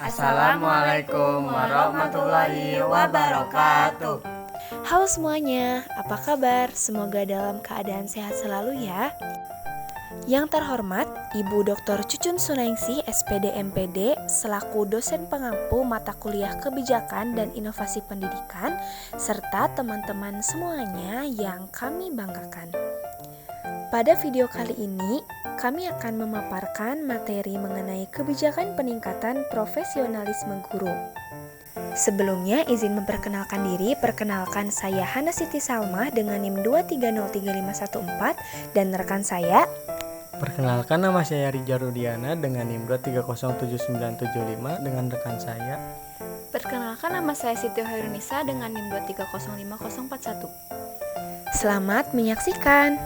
Assalamualaikum warahmatullahi wabarakatuh. Halo semuanya, apa kabar? Semoga dalam keadaan sehat selalu ya. Yang terhormat, Ibu Dr. Cucun Sunaingsi, SPD MPD, selaku dosen pengampu mata kuliah Kebijakan dan Inovasi Pendidikan, serta teman-teman semuanya yang kami banggakan. Pada video kali ini, kami akan memaparkan materi mengenai kebijakan peningkatan profesionalisme guru. Sebelumnya, izin memperkenalkan diri. Perkenalkan, saya Hana Siti Salmah dengan NIM 2303514 dan rekan saya. Perkenalkan, nama saya Rija Rudiana dengan NIM 2307975 dengan rekan saya. Perkenalkan, nama saya Siti Hairunisa dengan NIM 2305041. Selamat menyaksikan.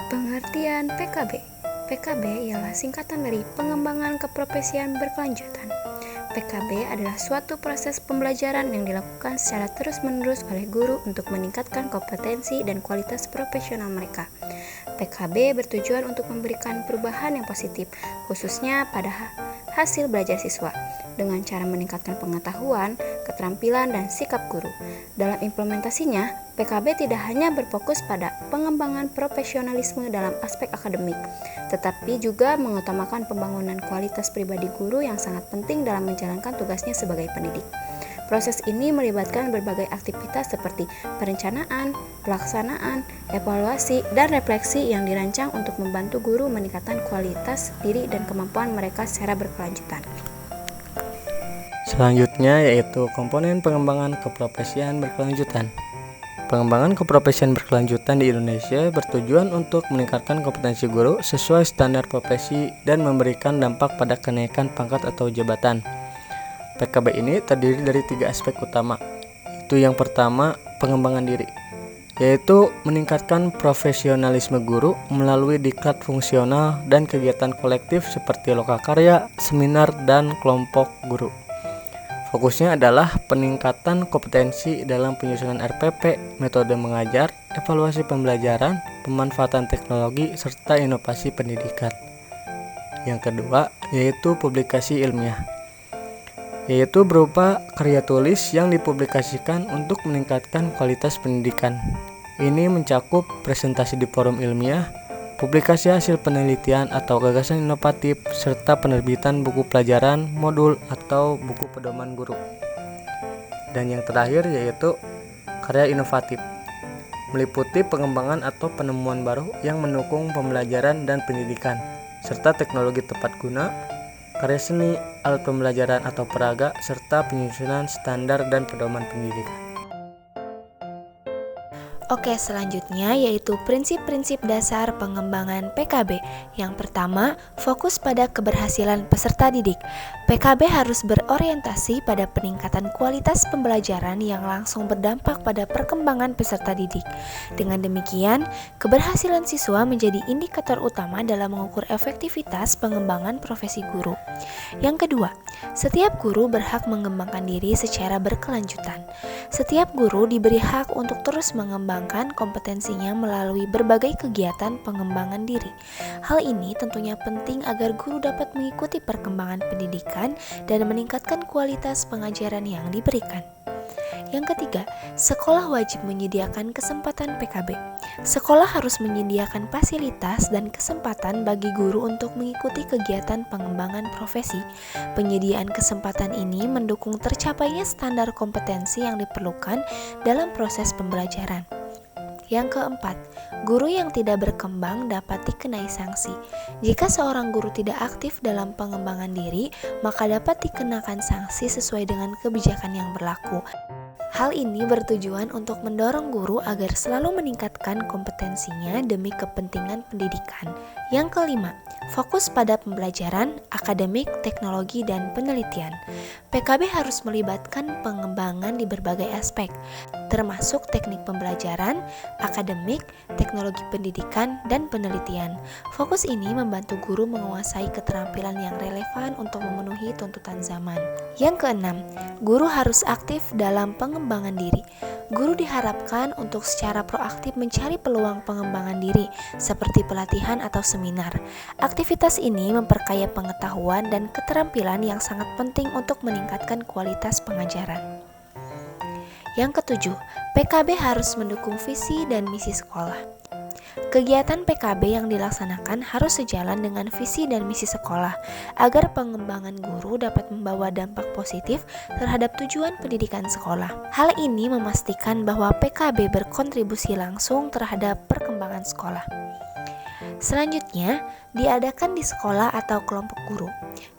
Pengertian PKB. PKB ialah singkatan dari pengembangan keprofesian berkelanjutan. PKB adalah suatu proses pembelajaran yang dilakukan secara terus-menerus oleh guru untuk meningkatkan kompetensi dan kualitas profesional mereka. PKB bertujuan untuk memberikan perubahan yang positif, khususnya pada hasil belajar siswa, dengan cara meningkatkan pengetahuan, keterampilan, dan sikap guru. Dalam implementasinya, PKB tidak hanya berfokus pada pengembangan profesionalisme dalam aspek akademik, tetapi juga mengutamakan pembangunan kualitas pribadi guru yang sangat penting dalam menjalankan tugasnya sebagai pendidik. Proses ini melibatkan berbagai aktivitas seperti perencanaan, pelaksanaan, evaluasi, dan refleksi yang dirancang untuk membantu guru meningkatkan kualitas diri dan kemampuan mereka secara berkelanjutan. Selanjutnya yaitu komponen pengembangan keprofesian berkelanjutan. Pengembangan keprofesian berkelanjutan di Indonesia bertujuan untuk meningkatkan kompetensi guru sesuai standar profesi dan memberikan dampak pada kenaikan pangkat atau jabatan. PKB ini terdiri dari 3 aspek utama. Itu yang pertama, pengembangan diri, yaitu meningkatkan profesionalisme guru melalui diklat fungsional dan kegiatan kolektif seperti lokakarya, seminar, dan kelompok guru. Fokusnya adalah peningkatan kompetensi dalam penyusunan RPP, metode mengajar, evaluasi pembelajaran, pemanfaatan teknologi, serta inovasi pendidikan. Yang kedua, yaitu publikasi ilmiah, yaitu berupa karya tulis yang dipublikasikan untuk meningkatkan kualitas pendidikan. Ini mencakup presentasi di forum ilmiah, publikasi hasil penelitian atau gagasan inovatif, serta penerbitan buku pelajaran, modul, atau buku pedoman guru. Dan yang terakhir yaitu karya inovatif, meliputi pengembangan atau penemuan baru yang mendukung pembelajaran dan pendidikan, serta teknologi tepat guna, karya seni, alat pembelajaran atau peraga, serta penyusunan standar dan pedoman pendidikan. Oke, selanjutnya yaitu prinsip-prinsip dasar pengembangan PKB. Yang pertama, fokus pada keberhasilan peserta didik. PKB harus berorientasi pada peningkatan kualitas pembelajaran yang langsung berdampak pada perkembangan peserta didik. Dengan demikian, keberhasilan siswa menjadi indikator utama dalam mengukur efektivitas pengembangan profesi guru. Yang kedua, setiap guru berhak mengembangkan diri secara berkelanjutan. Setiap guru diberi hak untuk terus mengembangkan kompetensinya melalui berbagai kegiatan pengembangan diri. Hal ini tentunya penting agar guru dapat mengikuti perkembangan pendidikan dan meningkatkan kualitas pengajaran yang diberikan. Yang ketiga, sekolah wajib menyediakan kesempatan PKB. Sekolah harus menyediakan fasilitas dan kesempatan bagi guru untuk mengikuti kegiatan pengembangan profesi. Penyediaan kesempatan ini mendukung tercapainya standar kompetensi yang diperlukan dalam proses pembelajaran. Yang keempat, guru yang tidak berkembang dapat dikenai sanksi. Jika seorang guru tidak aktif dalam pengembangan diri, maka dapat dikenakan sanksi sesuai dengan kebijakan yang berlaku. Hal ini bertujuan untuk mendorong guru agar selalu meningkatkan kompetensinya demi kepentingan pendidikan. Yang kelima, fokus pada pembelajaran, akademik, teknologi, dan penelitian. PKB harus melibatkan pengembangan di berbagai aspek, termasuk teknik pembelajaran, akademik, teknologi pendidikan, dan penelitian. Fokus ini membantu guru menguasai keterampilan yang relevan untuk memenuhi tuntutan zaman. Yang keenam, guru harus aktif dalam pengembangan pengembangan diri. Guru diharapkan untuk secara proaktif mencari peluang pengembangan diri, seperti pelatihan atau seminar. Aktivitas ini memperkaya pengetahuan dan keterampilan yang sangat penting untuk meningkatkan kualitas pengajaran. Yang ketujuh, PKB harus mendukung visi dan misi sekolah. Kegiatan PKB yang dilaksanakan harus sejalan dengan visi dan misi sekolah agar pengembangan guru dapat membawa dampak positif terhadap tujuan pendidikan sekolah. Hal ini memastikan bahwa PKB berkontribusi langsung terhadap perkembangan sekolah. Selanjutnya, diadakan di sekolah atau kelompok guru.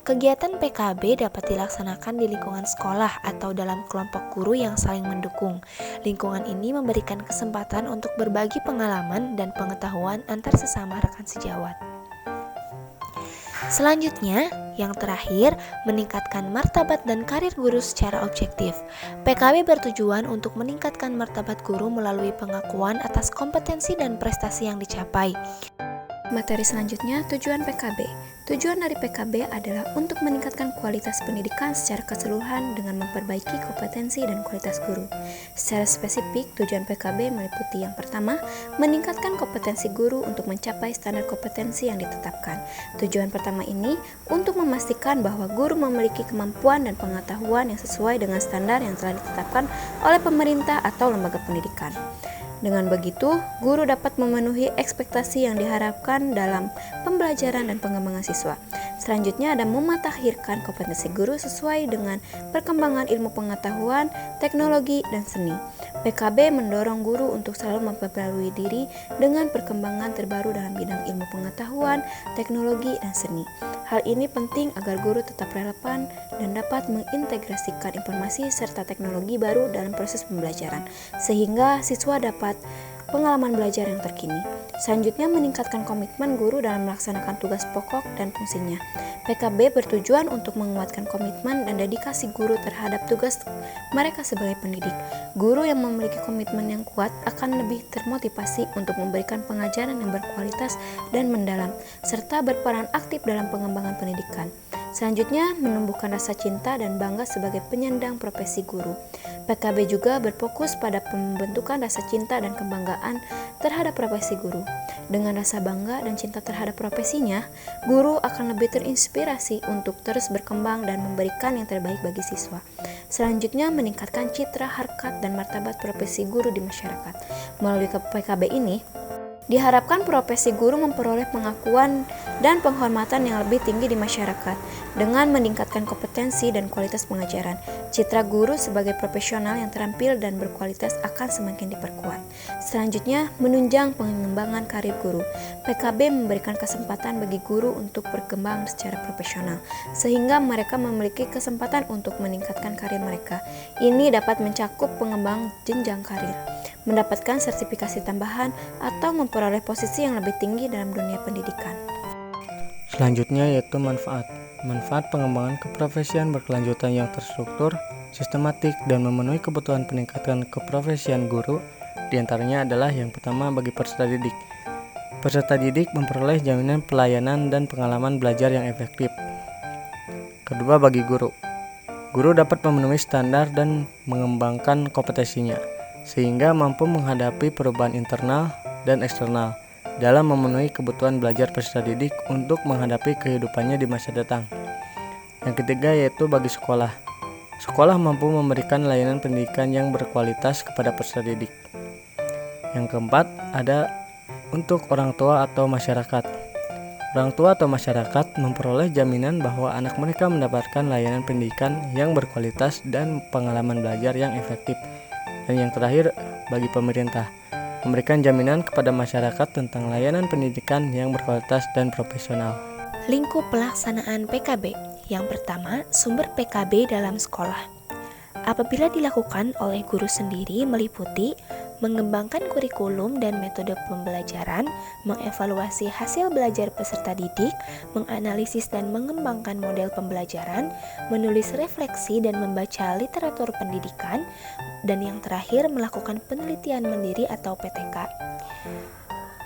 Kegiatan PKB dapat dilaksanakan di lingkungan sekolah atau dalam kelompok guru yang saling mendukung. Lingkungan ini memberikan kesempatan untuk berbagi pengalaman dan pengetahuan antar sesama rekan sejawat. Selanjutnya, yang terakhir, meningkatkan martabat dan karir guru secara objektif. PKB bertujuan untuk meningkatkan martabat guru melalui pengakuan atas kompetensi dan prestasi yang dicapai. Materi selanjutnya, tujuan PKB. Tujuan dari PKB adalah untuk meningkatkan kualitas pendidikan secara keseluruhan dengan memperbaiki kompetensi dan kualitas guru. Secara spesifik, tujuan PKB meliputi yang pertama, meningkatkan kompetensi guru untuk mencapai standar kompetensi yang ditetapkan. Tujuan pertama ini untuk memastikan bahwa guru memiliki kemampuan dan pengetahuan yang sesuai dengan standar yang telah ditetapkan oleh pemerintah atau lembaga pendidikan. Dengan begitu, guru dapat memenuhi ekspektasi yang diharapkan dalam pembelajaran dan pengembangan siswa. Selanjutnya ada mematakhirkan kompetensi guru sesuai dengan perkembangan ilmu pengetahuan, teknologi, dan seni. PKB mendorong guru untuk selalu memperbarui diri dengan perkembangan terbaru dalam bidang ilmu pengetahuan, teknologi, dan seni. Hal ini penting agar guru tetap relevan dan dapat mengintegrasikan informasi serta teknologi baru dalam proses pembelajaran, sehingga siswa dapat pengalaman belajar yang terkini. Selanjutnya, meningkatkan komitmen guru dalam melaksanakan tugas pokok dan fungsinya. PKB bertujuan untuk menguatkan komitmen dan dedikasi guru terhadap tugas mereka sebagai pendidik. Guru yang memiliki komitmen yang kuat akan lebih termotivasi untuk memberikan pengajaran yang berkualitas dan mendalam, serta berperan aktif dalam pengembangan pendidikan. Selanjutnya, menumbuhkan rasa cinta dan bangga sebagai penyandang profesi guru. PKB juga berfokus pada pembentukan rasa cinta dan kebanggaan terhadap profesi guru. Dengan rasa bangga dan cinta terhadap profesinya, guru akan lebih terinspirasi untuk terus berkembang dan memberikan yang terbaik bagi siswa. Selanjutnya, meningkatkan citra, harkat, dan martabat profesi guru di masyarakat. Melalui PKB ini, diharapkan profesi guru memperoleh pengakuan dan penghormatan yang lebih tinggi di masyarakat dengan meningkatkan kompetensi dan kualitas pengajaran. Citra guru sebagai profesional yang terampil dan berkualitas akan semakin diperkuat. Selanjutnya, menunjang pengembangan karir guru. PKB memberikan kesempatan bagi guru untuk berkembang secara profesional, sehingga mereka memiliki kesempatan untuk meningkatkan karir mereka. Ini dapat mencakup pengembang jenjang karir, mendapatkan sertifikasi tambahan, atau memperoleh posisi yang lebih tinggi dalam dunia pendidikan. Selanjutnya yaitu manfaat. Manfaat pengembangan keprofesian berkelanjutan yang terstruktur, sistematik, dan memenuhi kebutuhan peningkatan keprofesian guru, diantaranya adalah yang pertama bagi peserta didik. Peserta didik memperoleh jaminan pelayanan dan pengalaman belajar yang efektif. Kedua, bagi guru. Guru dapat memenuhi standar dan mengembangkan kompetensinya, sehingga mampu menghadapi perubahan internal dan eksternal dalam memenuhi kebutuhan belajar peserta didik untuk menghadapi kehidupannya di masa datang. Yang ketiga yaitu bagi sekolah. Sekolah mampu memberikan layanan pendidikan yang berkualitas kepada peserta didik. Yang keempat ada untuk orang tua atau masyarakat. Orang tua atau masyarakat memperoleh jaminan bahwa anak mereka mendapatkan layanan pendidikan yang berkualitas dan pengalaman belajar yang efektif. Dan yang terakhir, bagi pemerintah, memberikan jaminan kepada masyarakat tentang layanan pendidikan yang berkualitas dan profesional. Lingkup pelaksanaan PKB. Yang pertama, sumber PKB dalam sekolah. Apabila dilakukan oleh guru sendiri meliputi mengembangkan kurikulum dan metode pembelajaran, mengevaluasi hasil belajar peserta didik, menganalisis dan mengembangkan model pembelajaran, menulis refleksi dan membaca literatur pendidikan, dan yang terakhir melakukan penelitian mandiri atau PTK.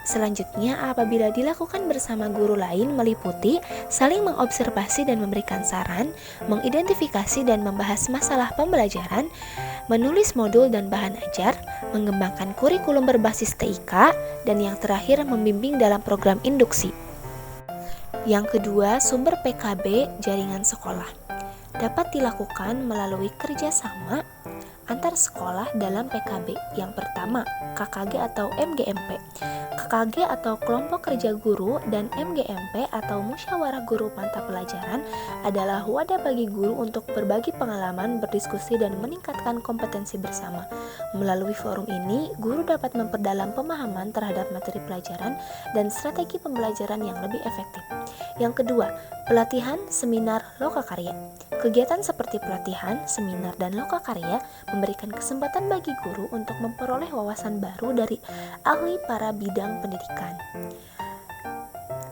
Selanjutnya, apabila dilakukan bersama guru lain meliputi saling mengobservasi dan memberikan saran, mengidentifikasi dan membahas masalah pembelajaran, menulis modul dan bahan ajar, mengembangkan kurikulum berbasis TIK, dan yang terakhir membimbing dalam program induksi. Yang kedua, sumber PKB jaringan sekolah dapat dilakukan melalui kerjasama antar sekolah dalam PKB. Yang pertama, KKG atau MGMP. KKG atau Kelompok Kerja Guru dan MGMP atau Musyawarah Guru Mata Pelajaran adalah wadah bagi guru untuk berbagi pengalaman, berdiskusi, dan meningkatkan kompetensi bersama. Melalui forum ini, guru dapat memperdalam pemahaman terhadap materi pelajaran dan strategi pembelajaran yang lebih efektif. Yang kedua, pelatihan, seminar, lokakarya. Kegiatan seperti pelatihan, seminar, dan lokakarya memberikan kesempatan bagi guru untuk memperoleh wawasan baru dari ahli para bidang pendidikan.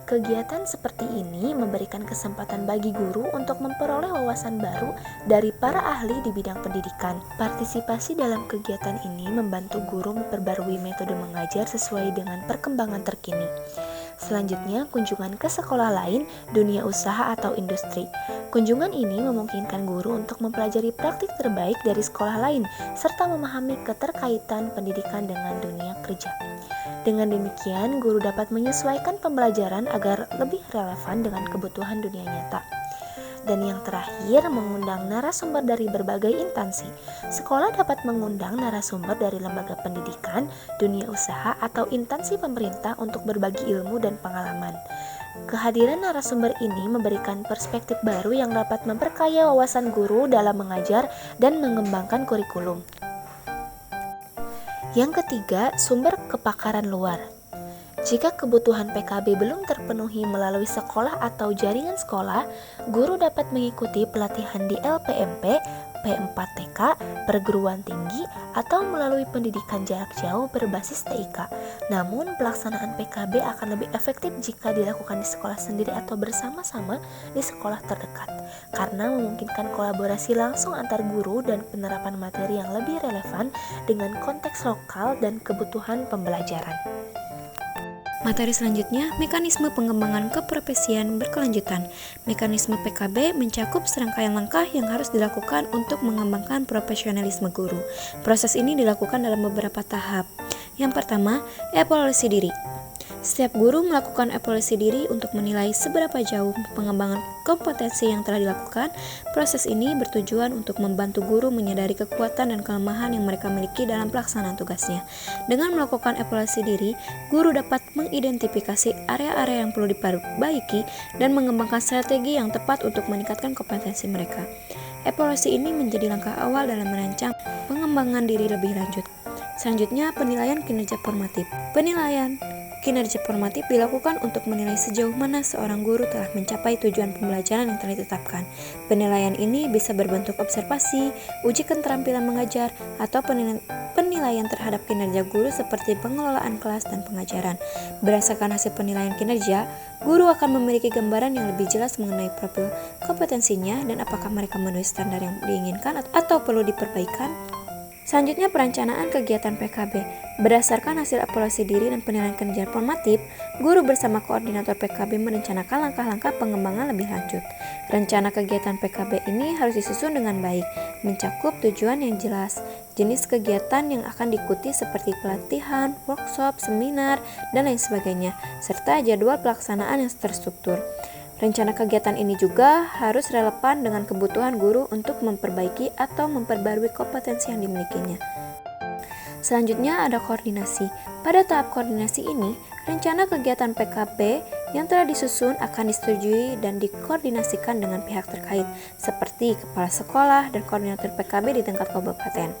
Kegiatan seperti ini memberikan kesempatan bagi guru untuk memperoleh wawasan baru dari para ahli di bidang pendidikan. Partisipasi dalam kegiatan ini membantu guru memperbarui metode mengajar sesuai dengan perkembangan terkini. Selanjutnya, kunjungan ke sekolah lain, dunia usaha atau industri. Kunjungan ini memungkinkan guru untuk mempelajari praktik terbaik dari sekolah lain, serta memahami keterkaitan pendidikan dengan dunia kerja. Dengan demikian, guru dapat menyesuaikan pembelajaran agar lebih relevan dengan kebutuhan dunia nyata. Dan yang terakhir, mengundang narasumber dari berbagai instansi. Sekolah dapat mengundang narasumber dari lembaga pendidikan, dunia usaha, atau instansi pemerintah untuk berbagi ilmu dan pengalaman. Kehadiran narasumber ini memberikan perspektif baru yang dapat memperkaya wawasan guru dalam mengajar dan mengembangkan kurikulum. Yang ketiga, sumber kepakaran luar. Jika kebutuhan PKB belum terpenuhi melalui sekolah atau jaringan sekolah, guru dapat mengikuti pelatihan di LPMP, P4TK, perguruan tinggi, atau melalui pendidikan jarak jauh berbasis TIK. Namun, pelaksanaan PKB akan lebih efektif jika dilakukan di sekolah sendiri atau bersama-sama di sekolah terdekat, karena memungkinkan kolaborasi langsung antar guru dan penerapan materi yang lebih relevan dengan konteks lokal dan kebutuhan pembelajaran. Materi selanjutnya, mekanisme pengembangan keprofesian berkelanjutan. Mekanisme PKB mencakup serangkaian langkah yang harus dilakukan untuk mengembangkan profesionalisme guru. Proses ini dilakukan dalam beberapa tahap. Yang pertama, evaluasi diri. Setiap guru melakukan evaluasi diri untuk menilai seberapa jauh pengembangan kompetensi yang telah dilakukan. Proses ini bertujuan untuk membantu guru menyadari kekuatan dan kelemahan yang mereka miliki dalam pelaksanaan tugasnya. Dengan melakukan evaluasi diri, guru dapat mengidentifikasi area-area yang perlu diperbaiki dan mengembangkan strategi yang tepat untuk meningkatkan kompetensi mereka. Evaluasi ini menjadi langkah awal dalam merancang pengembangan diri lebih lanjut. Selanjutnya, penilaian kinerja formatif. Penilaian kinerja formatif dilakukan untuk menilai sejauh mana seorang guru telah mencapai tujuan pembelajaran yang telah ditetapkan. Penilaian ini bisa berbentuk observasi, uji keterampilan mengajar, atau penilaian terhadap kinerja guru seperti pengelolaan kelas dan pengajaran. Berdasarkan hasil penilaian kinerja, guru akan memiliki gambaran yang lebih jelas mengenai profil kompetensinya dan apakah mereka memenuhi standar yang diinginkan atau perlu diperbaikan. Selanjutnya, perencanaan kegiatan PKB. Berdasarkan hasil evaluasi diri dan penilaian kinerja formatif, guru bersama koordinator PKB merencanakan langkah-langkah pengembangan lebih lanjut. Rencana kegiatan PKB ini harus disusun dengan baik, mencakup tujuan yang jelas, jenis kegiatan yang akan diikuti seperti pelatihan, workshop, seminar, dan lain sebagainya, serta jadwal pelaksanaan yang terstruktur. Rencana kegiatan ini juga harus relevan dengan kebutuhan guru untuk memperbaiki atau memperbarui kompetensi yang dimilikinya. Selanjutnya ada koordinasi. Pada tahap koordinasi ini, rencana kegiatan PKB yang telah disusun akan disetujui dan dikoordinasikan dengan pihak terkait, seperti kepala sekolah dan koordinator PKB di tingkat kabupaten.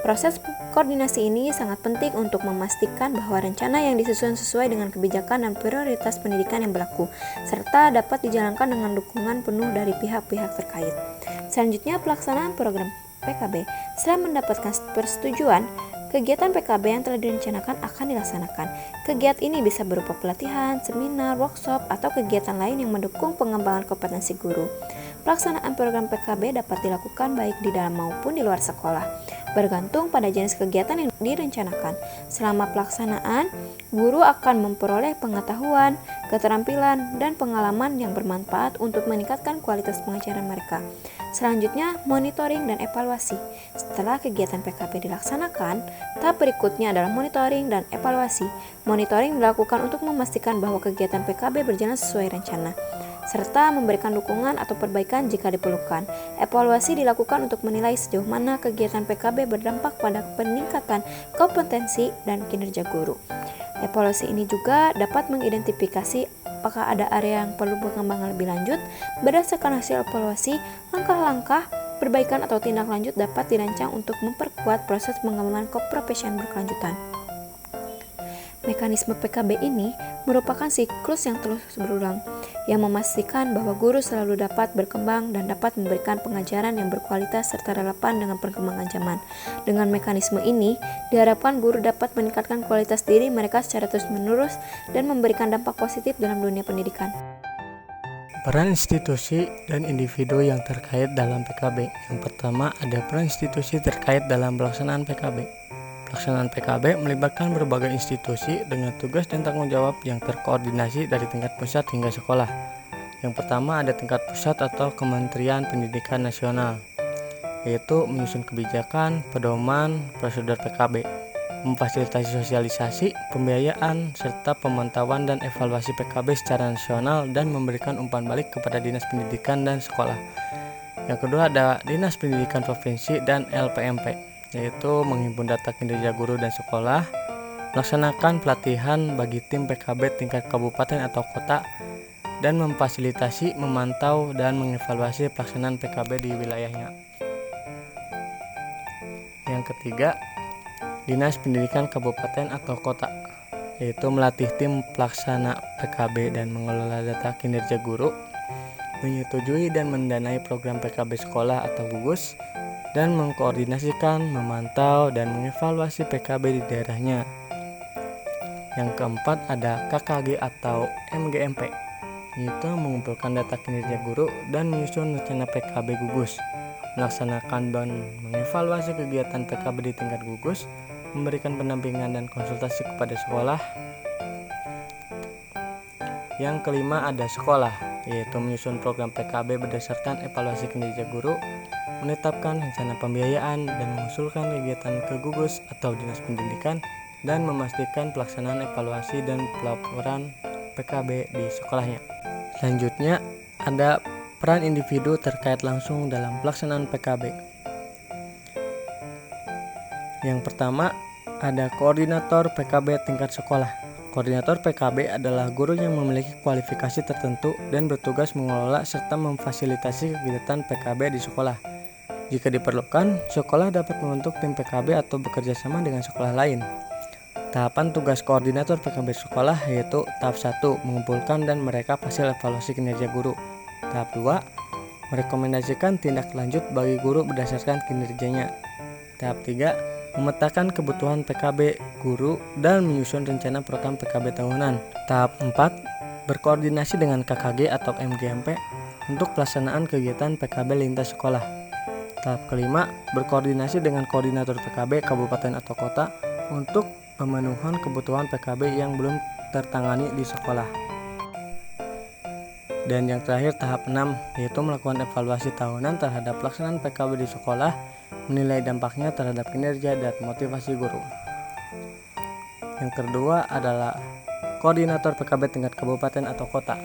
Proses koordinasi ini sangat penting untuk memastikan bahwa rencana yang disusun sesuai dengan kebijakan dan prioritas pendidikan yang berlaku, serta dapat dijalankan dengan dukungan penuh dari pihak-pihak terkait. Selanjutnya, pelaksanaan program PKB. Setelah mendapatkan persetujuan, kegiatan PKB yang telah direncanakan akan dilaksanakan. Kegiatan ini bisa berupa pelatihan, seminar, workshop, atau kegiatan lain yang mendukung pengembangan kompetensi guru. Pelaksanaan program PKB dapat dilakukan baik di dalam maupun di luar sekolah. bergantung pada jenis kegiatan yang direncanakan. Selama pelaksanaan, guru akan memperoleh pengetahuan, keterampilan, dan pengalaman yang bermanfaat untuk meningkatkan kualitas pengajaran mereka. Selanjutnya, monitoring dan evaluasi. Setelah kegiatan PKB dilaksanakan, tahap berikutnya adalah monitoring dan evaluasi. Monitoring dilakukan untuk memastikan bahwa kegiatan PKB berjalan sesuai rencana, serta memberikan dukungan atau perbaikan jika diperlukan. Evaluasi dilakukan untuk menilai sejauh mana kegiatan PKB berdampak pada peningkatan kompetensi dan kinerja guru. Evaluasi ini juga dapat mengidentifikasi apakah ada area yang perlu pengembangan lebih lanjut. Berdasarkan hasil evaluasi, langkah-langkah perbaikan atau tindak lanjut dapat dirancang untuk memperkuat proses pengembangan keprofesianan berkelanjutan. Mekanisme PKB ini merupakan siklus yang terus berulang, yang memastikan bahwa guru selalu dapat berkembang dan dapat memberikan pengajaran yang berkualitas serta relevan dengan perkembangan zaman. Dengan mekanisme ini, diharapkan guru dapat meningkatkan kualitas diri mereka secara terus-menerus dan memberikan dampak positif dalam dunia pendidikan. Peran institusi dan individu yang terkait dalam PKB. Yang pertama, ada peran institusi terkait dalam pelaksanaan PKB. Pelaksanaan PKB melibatkan berbagai institusi dengan tugas dan tanggung jawab yang terkoordinasi dari tingkat pusat hingga sekolah. Yang pertama ada tingkat pusat atau Kementerian Pendidikan Nasional, yaitu menyusun kebijakan, pedoman, prosedur PKB, memfasilitasi sosialisasi, pembiayaan, serta pemantauan dan evaluasi PKB secara nasional dan memberikan umpan balik kepada Dinas Pendidikan dan Sekolah. Yang kedua ada Dinas Pendidikan Provinsi dan LPMP, yaitu menghimpun data kinerja guru dan sekolah, melaksanakan pelatihan bagi tim PKB tingkat kabupaten atau kota, dan memfasilitasi, memantau, dan mengevaluasi pelaksanaan PKB di wilayahnya. Yang ketiga, Dinas Pendidikan Kabupaten atau Kota, yaitu melatih tim pelaksana PKB dan mengelola data kinerja guru, menyetujui dan mendanai program PKB sekolah atau gugus, dan mengkoordinasikan, memantau, dan mengevaluasi PKB di daerahnya. Yang keempat ada KKG atau MGMP, yaitu mengumpulkan data kinerja guru dan menyusun rencana PKB gugus, melaksanakan dan mengevaluasi kegiatan PKB di tingkat gugus, memberikan pendampingan dan konsultasi kepada sekolah. Yang kelima ada sekolah, yaitu menyusun program PKB berdasarkan evaluasi kinerja guru, menetapkan rencana pembiayaan dan mengusulkan kegiatan ke gugus atau dinas pendidikan, dan memastikan pelaksanaan evaluasi dan pelaporan PKB di sekolahnya. Selanjutnya ada peran individu terkait langsung dalam pelaksanaan PKB. Yang pertama ada koordinator PKB tingkat sekolah. Koordinator PKB adalah guru yang memiliki kualifikasi tertentu dan bertugas mengelola serta memfasilitasi kegiatan PKB di sekolah. Jika diperlukan, sekolah dapat membentuk tim PKB atau bekerja sama dengan sekolah lain. Tahapan tugas koordinator PKB sekolah yaitu tahap 1, mengumpulkan dan merekap hasil evaluasi kinerja guru. Tahap 2, merekomendasikan tindak lanjut bagi guru berdasarkan kinerjanya. Tahap 3, memetakan kebutuhan PKB guru dan menyusun rencana program PKB tahunan. Tahap 4, berkoordinasi dengan KKG atau MGMP untuk pelaksanaan kegiatan PKB lintas sekolah. Tahap kelima, berkoordinasi dengan koordinator PKB kabupaten atau kota untuk pemenuhan kebutuhan PKB yang belum tertangani di sekolah. Dan yang terakhir tahap 6, yaitu melakukan evaluasi tahunan terhadap pelaksanaan PKB di sekolah, menilai dampaknya terhadap kinerja dan motivasi guru. Yang kedua adalah koordinator PKB tingkat kabupaten atau kota.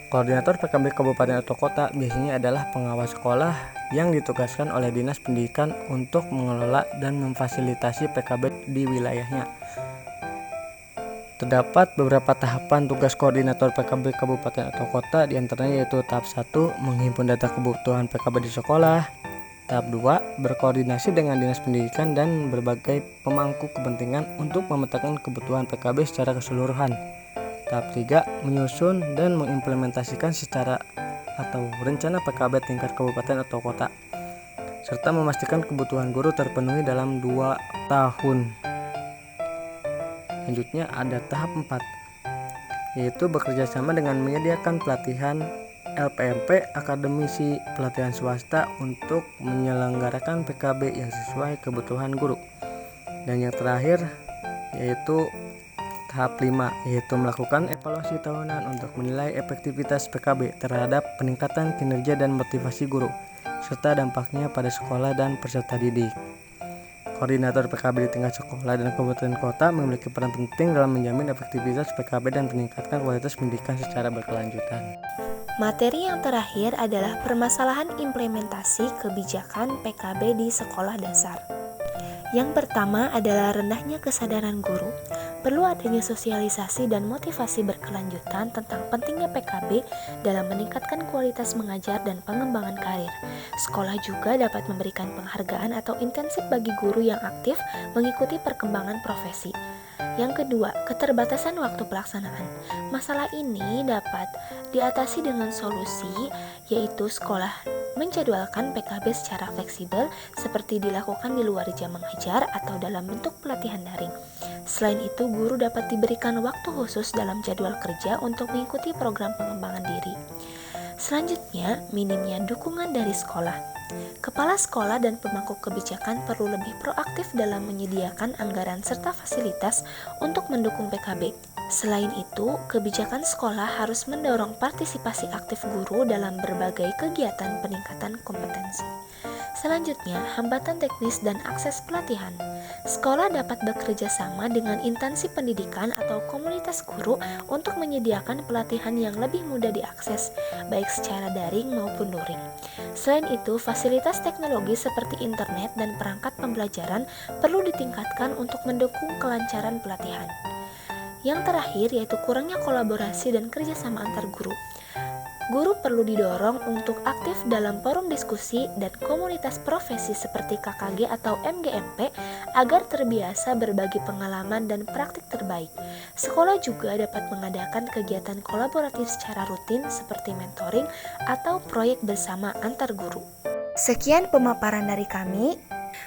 Koordinator PKB kabupaten atau kota biasanya adalah pengawas sekolah yang ditugaskan oleh Dinas Pendidikan untuk mengelola dan memfasilitasi PKB di wilayahnya. Terdapat beberapa tahapan tugas koordinator PKB kabupaten atau kota, diantaranya yaitu tahap 1, menghimpun data kebutuhan PKB di sekolah. Tahap 2, berkoordinasi dengan Dinas Pendidikan dan berbagai pemangku kepentingan untuk memetakan kebutuhan PKB secara keseluruhan. Tahap 3, menyusun dan mengimplementasikan secara atau rencana PKB tingkat kabupaten atau kota, serta memastikan kebutuhan guru terpenuhi dalam 2 tahun. Selanjutnya ada tahap 4, yaitu bekerja sama dengan menyediakan pelatihan LPMP, akademisi pelatihan swasta untuk menyelenggarakan PKB yang sesuai kebutuhan guru. Dan yang terakhir yaitu tahap 5, yaitu melakukan evaluasi tahunan untuk menilai efektivitas PKB terhadap peningkatan kinerja dan motivasi guru, serta dampaknya pada sekolah dan peserta didik. Koordinator PKB di tingkat sekolah dan kabupaten kota memiliki peran penting dalam menjamin efektivitas PKB dan meningkatkan kualitas pendidikan secara berkelanjutan. Materi yang terakhir adalah permasalahan implementasi kebijakan PKB di sekolah dasar. Yang pertama adalah rendahnya kesadaran guru. Perlu adanya sosialisasi dan motivasi berkelanjutan tentang pentingnya PKB dalam meningkatkan kualitas mengajar dan pengembangan karir. Sekolah juga dapat memberikan penghargaan atau intensif bagi guru yang aktif mengikuti perkembangan profesi. Yang kedua, keterbatasan waktu pelaksanaan. Masalah ini dapat diatasi dengan solusi, yaitu sekolah menjadwalkan PKB secara fleksibel seperti dilakukan di luar jam mengajar atau dalam bentuk pelatihan daring. Selain itu, guru dapat diberikan waktu khusus dalam jadwal kerja untuk mengikuti program pengembangan diri. Selanjutnya, minimnya dukungan dari sekolah. Kepala sekolah dan pemangku kebijakan perlu lebih proaktif dalam menyediakan anggaran serta fasilitas untuk mendukung PKB. Selain itu, kebijakan sekolah harus mendorong partisipasi aktif guru dalam berbagai kegiatan peningkatan kompetensi. Selanjutnya, hambatan teknis dan akses pelatihan. Sekolah dapat bekerja sama dengan instansi pendidikan atau komunitas guru untuk menyediakan pelatihan yang lebih mudah diakses, baik secara daring maupun luring. Selain itu, fasilitas teknologi seperti internet dan perangkat pembelajaran perlu ditingkatkan untuk mendukung kelancaran pelatihan. Yang terakhir yaitu kurangnya kolaborasi dan kerjasama antar guru. Guru perlu didorong untuk aktif dalam forum diskusi dan komunitas profesi seperti KKG atau MGMP agar terbiasa berbagi pengalaman dan praktik terbaik. Sekolah juga dapat mengadakan kegiatan kolaboratif secara rutin seperti mentoring atau proyek bersama antar guru. Sekian pemaparan dari kami.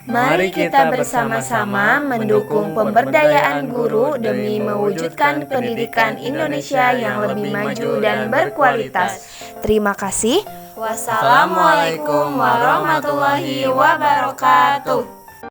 Mari kita bersama-sama mendukung pemberdayaan guru demi mewujudkan pendidikan Indonesia yang lebih maju dan berkualitas. Terima kasih. Wassalamualaikum warahmatullahi wabarakatuh.